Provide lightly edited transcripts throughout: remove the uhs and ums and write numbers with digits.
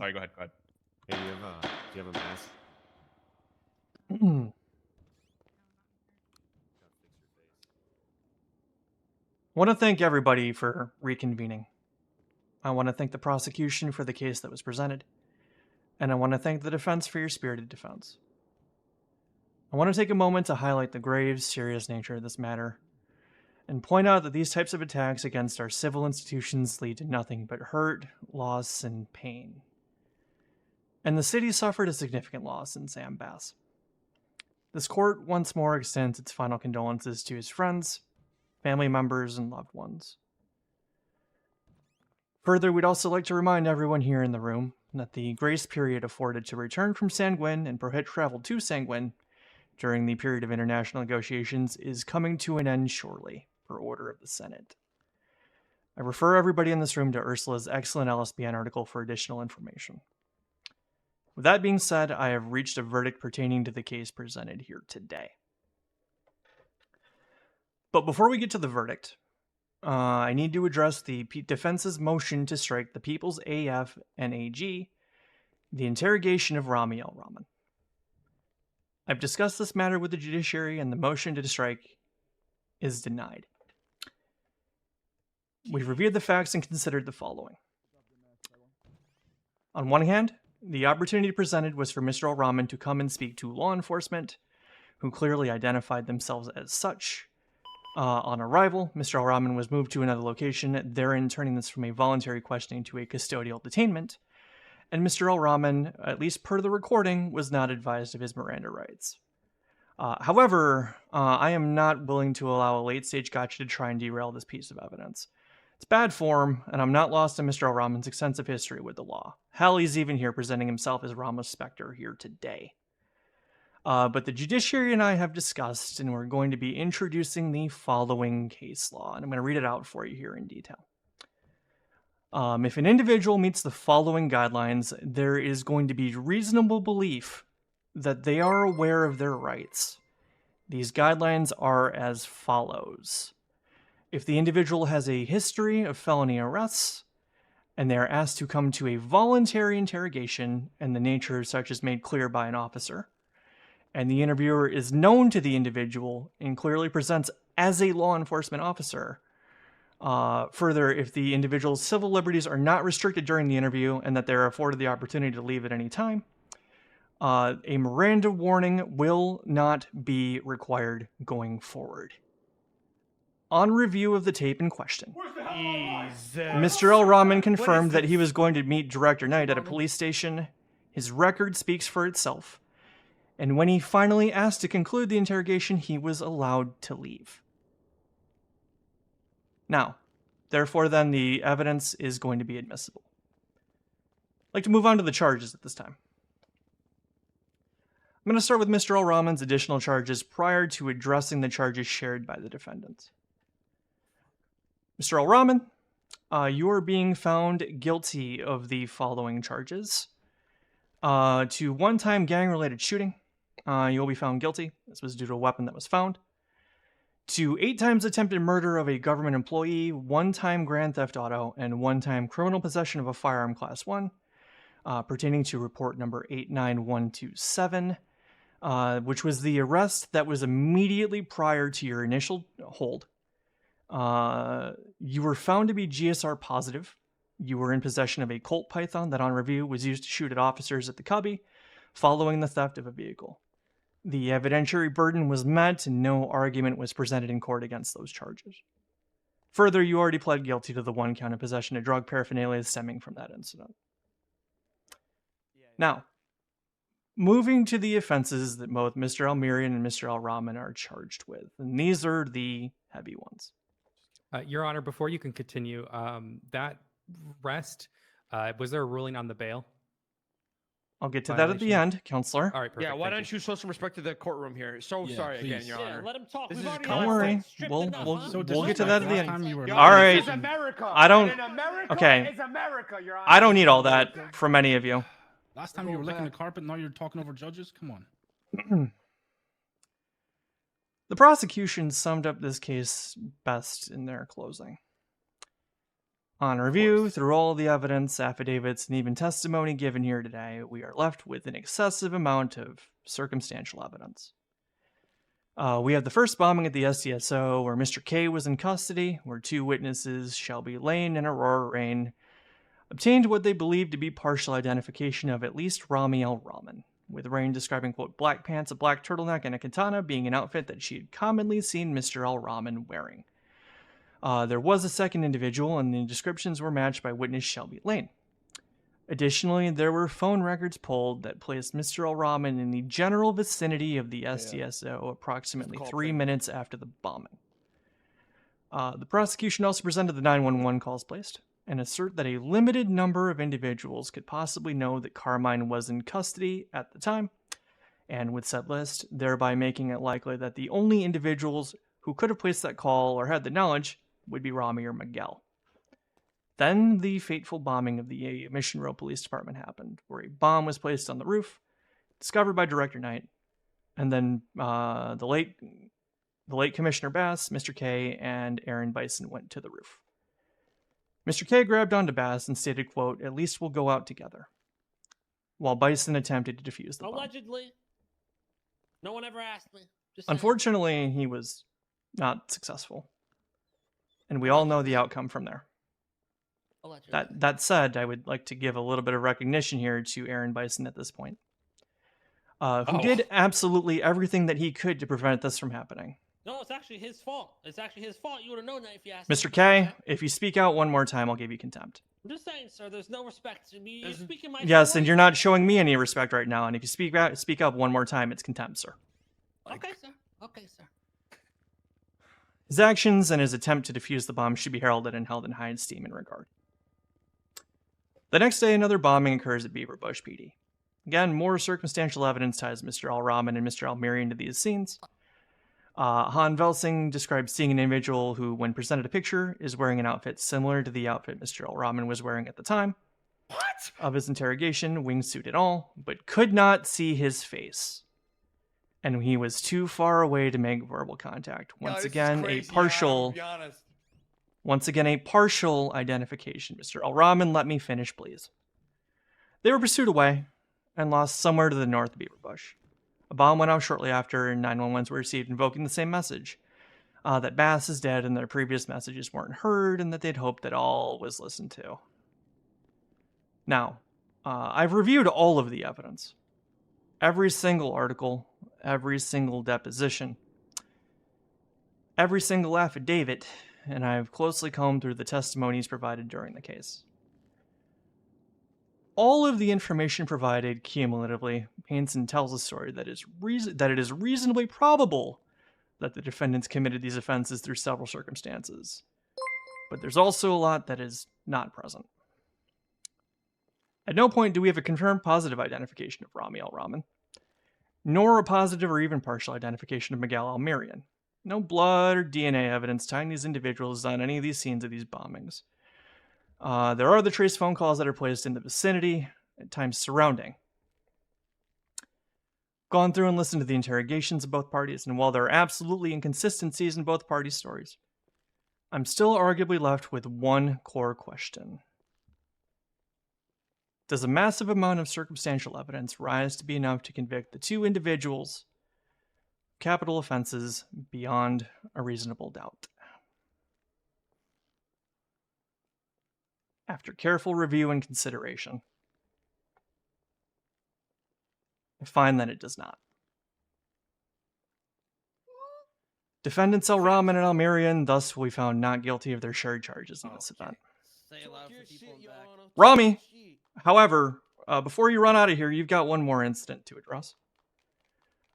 Sorry, go ahead. Go ahead. Hey, do you have a mask? I want to thank everybody for reconvening. I want to thank the prosecution for the case that was presented. And I want to thank the defense for your spirited defense. I want to take a moment to highlight the grave, serious nature of this matter and point out that these types of attacks against our civil institutions lead to nothing but hurt, loss, and pain. And the city suffered a significant loss in Sam Baas. This court once more extends its final condolences to his friends, family members, and loved ones. Further, we'd also like to remind everyone here in the room that the grace period afforded to return from Sanguin and prohibit travel to Sanguin during the period of international negotiations is coming to an end shortly, per order of the Senate. I refer everybody in this room to Ursula's excellent LSBN article for additional information. With that being said, I have reached a verdict pertaining to the case presented here today. But before we get to the verdict, I need to address the defense's motion to strike the People's AF and AG, the interrogation of Ramee Rahman. I've discussed this matter with the judiciary, and the motion to strike is denied. We've reviewed the facts and considered the following. On one hand, the opportunity presented was for Mr. Rahman to come and speak to law enforcement, who clearly identified themselves as such. On arrival, Mr. Rahman was moved to another location, therein turning this from a voluntary questioning to a custodial detainment, and Mr. Rahman, at least per the recording, was not advised of his Miranda rights. However, I am not willing to allow a late-stage gotcha to try and derail this piece of evidence. It's bad form, and I'm not lost on Mr. Rahman's extensive history with the law. Hell, he's even here presenting himself as Rama's Spectre here today. But the judiciary and I have discussed, and we're going to be introducing the following case law, and I'm going to read it out for you here in detail. If an individual meets the following guidelines, there is going to be reasonable belief that they are aware of their rights. These guidelines are as follows. If the individual has a history of felony arrests, and they are asked to come to a voluntary interrogation, and the nature of such is made clear by an officer, and the interviewer is known to the individual and clearly presents as a law enforcement officer. Further, if the individual's civil liberties are not restricted during the interview and that they're afforded the opportunity to leave at any time, a Miranda warning will not be required going forward. On review of the tape in question, Mr. Rahman confirmed that he was going to meet Director Knight at a police station. His record speaks for itself. And when he finally asked to conclude the interrogation, he was allowed to leave. Now, therefore then, the evidence is going to be admissible. I'd like to move on to the charges at this time. I'm going to start with Mr. Rahman's additional charges prior to addressing the charges shared by the defendant. Mr. Rahman, you are being found guilty of the following charges. To one-time gang-related shooting, you will be found guilty. This was due to a weapon that was found. To 8 times attempted murder of a government employee, 1-time grand theft auto, and 1-time criminal possession of a firearm class 1, pertaining to report number 89127, which was the arrest that was immediately prior to your initial hold. You were found to be GSR positive. You were in possession of a Colt Python that on review was used to shoot at officers at the Cubby following the theft of a vehicle. The evidentiary burden was met and no argument was presented in court against those charges. Further, you already pled guilty to the 1 count of possession of drug paraphernalia stemming from that incident. Now, moving to the offenses that both Mr. Almirian and Mr. Rahman are charged with, and these are the heavy ones. Your Honor, before you can continue, that rest, was there a ruling on the bail? I'll get to that at the end, Counselor. All right, perfect. Yeah, why don't you show some respect to the courtroom here? Sorry please. again, Your Honor. Let him talk. Don't worry. We'll get to that at the end. Your All Honor, right. This is America. I don't- And in America okay. is America, Your Honor. I don't need all that from any of you. Last time you were licking the carpet, now you're talking over judges? Come on. The prosecution summed up this case best in their closing. On review, through all the evidence, affidavits, and even testimony given here today, we are left with an excessive amount of circumstantial evidence. We have the first bombing at the SDSO, where Mr. K was in custody, where 2 witnesses, Shelby Lane and Aurora Rain, obtained what they believed to be partial identification of at least Ramee L. Rahman, with Rain describing, quote, black pants, a black turtleneck, and a katana being an outfit that she had commonly seen Mr. L. Rahman wearing. There was a second individual, and the descriptions were matched by witness Shelby Lane. Additionally, there were phone records pulled that placed Mr. L. Rahman in the general vicinity of the SDSO approximately 3 minutes after the bombing. The prosecution also presented the 911 calls placed and assert that a limited number of individuals could possibly know that Carmine was in custody at the time, and with said list, thereby making it likely that the only individuals who could have placed that call or had the knowledge would be Ramee or Miguel. Then the fateful bombing of the Mission Row Police Department happened, where a bomb was placed on the roof, discovered by Director Knight, and then the late Commissioner Baas, Mr. K, and Aaron Bison went to the roof. Mr. K grabbed onto Baas and stated, quote, "At least we'll go out together," while Bison attempted to defuse the bomb. Allegedly. No one ever asked me. Just saying. Unfortunately, he was not successful, and we all know the outcome from there. Allegedly. That said, I would like to give a little bit of recognition here to Aaron Bison at this point, who did absolutely everything that he could to prevent this from happening. No, it's actually his fault. It's actually his fault. You would have known that if you asked Mr. me. K, if you speak out one more time, I'll give you contempt. I'm just saying, sir, there's no respect to me. You're speaking my Yes, and voice. you're not showing me any respect right now, and if you speak up one more time, it's contempt, sir. Okay, sir. Okay, sir. His actions and his attempt to defuse the bomb should be heralded and held in high esteem and regard. The next day, another bombing occurs at Beaver Bush PD. Again, more circumstantial evidence ties Mr. L. Rahman and Mr. Almiri into these scenes. Han Velsing describes seeing an individual who, when presented a picture, is wearing an outfit similar to the outfit Mr. L. Rahman was wearing at the time of his interrogation, wingsuit and all, but could not see his face. And he was too far away to make verbal contact. Once again, a partial identification. Mr. L. Rahman, let me finish, please. They were pursued away and lost somewhere to the north of Beaver Bush. A bomb went off shortly after, and 911s were received invoking the same message, that Baas is dead and their previous messages weren't heard, and that they'd hoped that all was listened to. Now, I've reviewed all of the evidence. Every single article, every single deposition, every single affidavit, and I've closely combed through the testimonies provided during the case. All of the information provided cumulatively paints and tells a story that it is reasonably probable that the defendants committed these offenses through several circumstances. But there's also a lot that is not present. At no point do we have a confirmed positive identification of Ramee L. Rahman, nor a positive or even partial identification of Miguel Almirian. No blood or DNA evidence tying these individuals on any of these scenes of these bombings. There are the trace phone calls that are placed in the vicinity, at times surrounding. Gone through and listened to the interrogations of both parties, and while there are absolutely inconsistencies in both parties' stories, I'm still arguably left with one core question. Does a massive amount of circumstantial evidence rise to be enough to convict the 2 individuals of capital offenses beyond a reasonable doubt? After careful review and consideration, I find that it does not. Defendants L. Rahman and Almirian thus will be found not guilty of their shared charges in this event. Say it loud for people in back. Ramee, however, before you run out of here, you've got one more incident to address.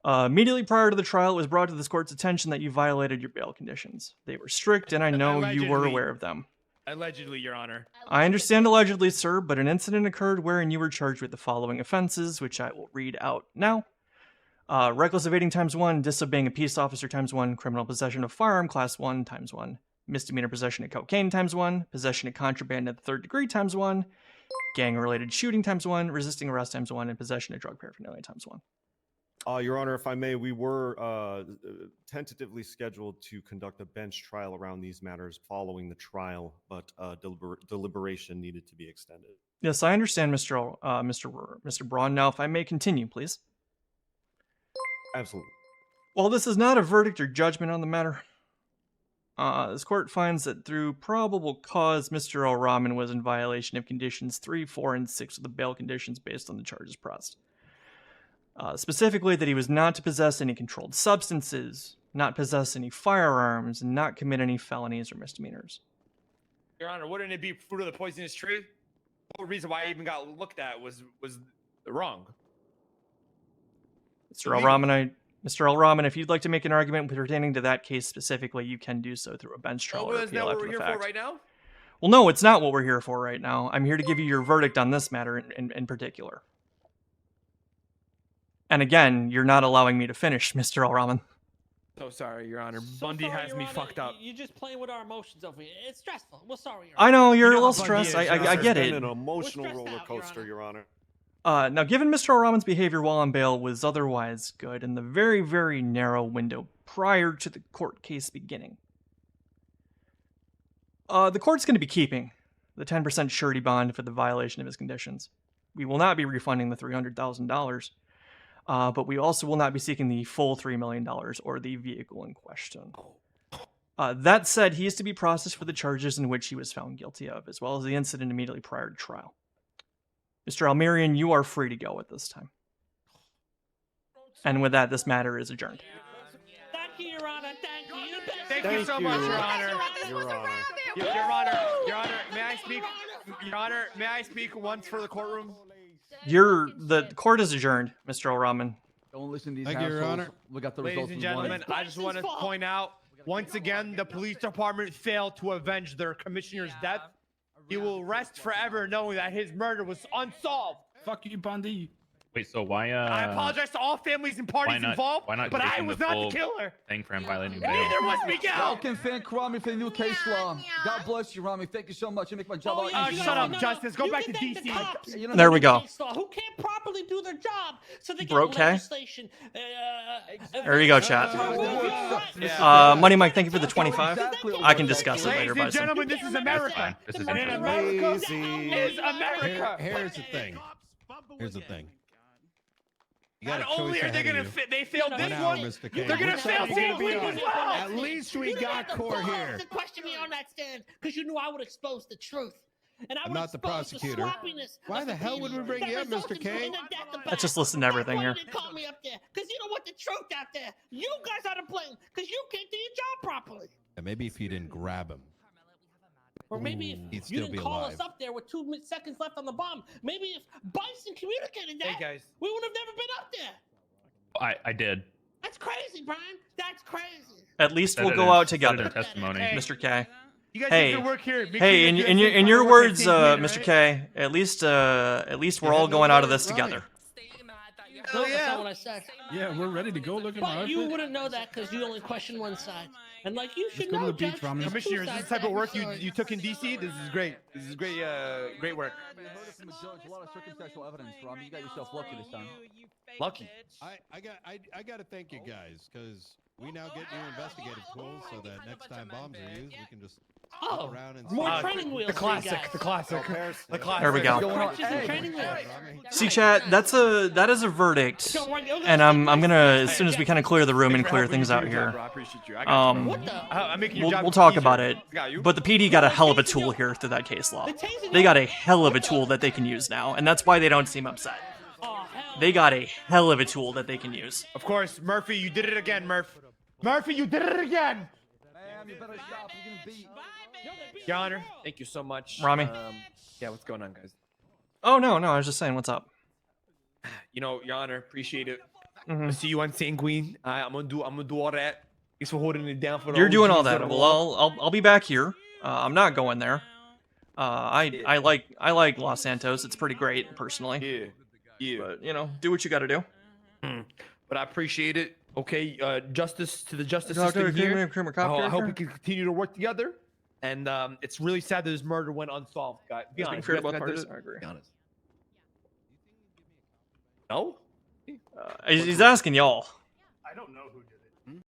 Immediately prior to the trial, it was brought to this court's attention that you violated your bail conditions. They were strict, and I know you were aware of them. Allegedly, Your Honor. I understand allegedly, sir, but an incident occurred wherein you were charged with the following offenses, which I will read out now. Reckless evading ×1, disobeying a peace officer ×1, criminal possession of firearm class 1 ×1, misdemeanor possession of cocaine ×1, possession of contraband at the 3rd degree ×1, gang-related shooting ×1, resisting arrest ×1, and possession of drug paraphernalia ×1. Your Honor, if I may, we were tentatively scheduled to conduct a bench trial around these matters following the trial, but deliberation needed to be extended. Yes, I understand, Mr. Braun. Now, if I may continue, please. Absolutely. While this is not a verdict or judgment on the matter, this court finds that through probable cause, Mr. Rahman was in violation of conditions 3, 4, and 6 of the bail conditions based on the charges pressed. Specifically, that he was not to possess any controlled substances, not possess any firearms, and not commit any felonies or misdemeanors. Your Honor, wouldn't it be fruit of the poisonous tree? The whole reason why I even got looked at was wrong. Mr. Al Rahman, if you'd like to make an argument pertaining to that case specifically, you can do so through a bench trial or Isn't that appeal what after we're the here fact. for right now? Well, no, it's not what we're here for right now. I'm here to give you your verdict on this matter in particular. And again, you're not allowing me to finish, Mr. Al Rahman. So sorry, Your Honor. So Bundy sorry, has Your me Honor. fucked up. You're just playing with our emotions over here. It's stressful. We're sorry, Your I Honor. know you're You a know little how Bundy stressed. is, I Your Honor. get It's it. been an emotional stressed roller out, Your coaster, Honor. Your Honor. Now, given Mr. Al Rahman's behavior while on bail was otherwise good in the very, very narrow window prior to the court case beginning, the court's going to be keeping the 10% surety bond for the violation of his conditions. We will not be refunding the $300,000, but we also will not be seeking the full $3 million or the vehicle in question. That said, he is to be processed for the charges in which he was found guilty of, as well as the incident immediately prior to trial. Mr. Almerian, you are free to go at this time. And with that, this matter is adjourned. Thank you, Your Honor. Thank you. Thank you so much, Your Honor. Your Honor. Your Honor, may I speak? Your Honor, may I speak once for the courtroom? The court is adjourned, Mr. Al Rahman. Don't listen to these Thank you, Your assholes. Honor. We got the Ladies results and we gentlemen, wanted. I just want to point out, once again, the police department failed to avenge their commissioner's death. He will rest forever knowing that his murder was unsolved. Fuck you, Bundy. Wait, so why I apologize to all families and parties involved, why not but I taking was the not full the killer. thing for him violating bail? Neither was Miguel. Welcome, thank Ramee for the new case law. God bless you, Ramee. Thank you so much. You make my job a lot easier. shut up, Justice. Go You back can to thank the DC. cops. You know, There we go. Who can't properly do their job, so they get Broke, okay? legislation. There you go, chat. Money Mike, thank you for the 25. I can discuss it Ladies later, and Bison. gentlemen, this is America. This is And in interesting. America is America. Here's the thing. Here's the thing. You got Not a only choice are they ahead gonna of you. they failed No, this no, one, Mr. they're Kane. gonna Which fail side are you gonna be this on? as well. At least we got core here. To question me on that stand because you knew I would expose the truth. And I I'm would not the expose prosecutor. sloppiness Why of the hell would we bring that you up, resulted Mr. Kane? in the death of Let's just Baas. listen to everything That's why here. you didn't call me up there because you don't want the truth out there. You guys are to blame because you can't do your job properly. And maybe if you didn't grab him. Or maybe if He'd you still didn't be call alive. us up there with 2 seconds left on the bomb. Maybe if Bison communicated that, Hey guys, we would have never been up there. I did. That's crazy, Brian. That's crazy. At least Said we'll it go in- out said it together, in testimony. Hey. Mr. K. you guys Hey. need to work here. Make Hey, sure in you in guys your take in part your of what they words, think we did, Mr. right? K. At least we're all going out of this together. Oh, yeah. That's not what I said. Yeah, we're ready to go. Look at my But you outfit. wouldn't know that because you only question one side. And like you should go to know, the beach, Judge, Ramee. there's two Commissioner, is this sides the type to of work every story. you took in DC? This is great. This is great. Great work. You heard it from the judge. A lot of circumstantial evidence, Ramee. You got yourself lucky this time. Lucky. I got to thank you guys because we now get new investigative tools so that next time bombs are used, we can just Oh, look around and more see. training wheels. The for you classic. guys. The classic. The classic. There we go. Crutches and Hey. training wheels. See, chat. That is a verdict, Don't worry, and I'm gonna as soon as we kind of clear the room and Thanks for clear helping things me out do your job, here. bro. I appreciate you. I got you, bro. What the? I'm making your job We'll talk easier. about it. I got you. But the PD got a hell of a tool here through that case law. They got a hell of a tool that they can use now, and that's why they don't seem upset. Oh, hell. They got a hell of a tool that they can use. Of course, Murphy, you did it again, Murph. Murphy, you did it again. Man, you better stop. You're getting beat. Your Honor, thank you so much. Ramee. Yeah, what's going on, guys? Oh no, I was just saying, what's up? You know, Your Honor, appreciate it. Mhm. I'll see you on Sanguine. I'm gonna do all that. Thanks for holding it down for the You're doing all OGs that. of the Well, law. I'll be back here. I'm not going there. I like Los Santos. It's pretty great, personally. Yeah. But you know, do what you got to do. But I appreciate it. Okay, justice to the justice Doctor, system here. Kramer, I hope we can continue to work together. And it's really sad that this murder went unsolved, guys. Be Being honest. fair You to both guys parties. did it? I agree. Be honest. No? He's asking y'all. I don't know who